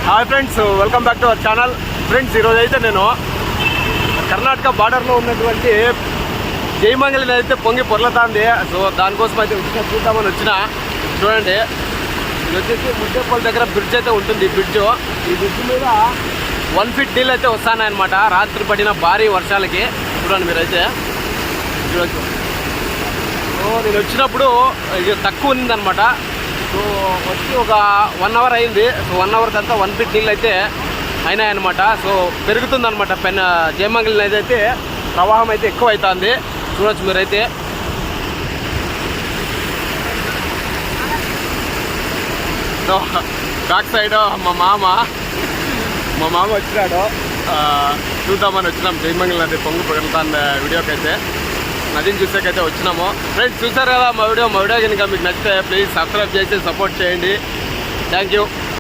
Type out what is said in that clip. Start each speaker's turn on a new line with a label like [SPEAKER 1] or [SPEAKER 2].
[SPEAKER 1] Hi friends, welcome back to our channel. Friends, ఈరోజు అయితే నేను కర్ణాటక బార్డర్లో ఉన్నటువంటి జయమంగళి అయితే పొంగి పొర్లతాంది. సో దానికోసం అయితే చూద్దామని వచ్చిన. చూడండి, ఇది వచ్చేసి ముద్దేపల్లి దగ్గర బ్రిడ్జ్ అయితే ఉంటుంది. ఈ బ్రిడ్జ్ మీద 1 feet నీళ్ళు అయితే వస్తాయన్నమాట రాత్రి పడిన భారీ వర్షాలకి. చూడండి మీరైతే చూడొచ్చు. సో నేను వచ్చినప్పుడు ఇది తక్కువ ఉందన్నమాట. సో వచ్చి ఒక 1 hour అయింది. సో 1 hour అంతా 1 feet నీళ్ళు అయితే అయినాయన్నమాట. సో పెరుగుతుందన్నమాట జయమంగళి నది అయితే ప్రవాహం అయితే ఎక్కువ అవుతుంది. చూడొచ్చు మీరైతే. సో బ్యాక్ సైడ్ మా మామ వచ్చినాడు. చూద్దామని వచ్చినాం జయమంగళి నది పొంగు పెరుగుతుంది వీడియోకి అయితే. నదిని చూసాకైతే వచ్చినాము. ఫ్రెండ్స్, చూసారు కదా మా వీడియో కనుక మీకు నచ్చితే ప్లీజ్ సబ్స్క్రైబ్ చేసి సపోర్ట్ చేయండి. Thank you.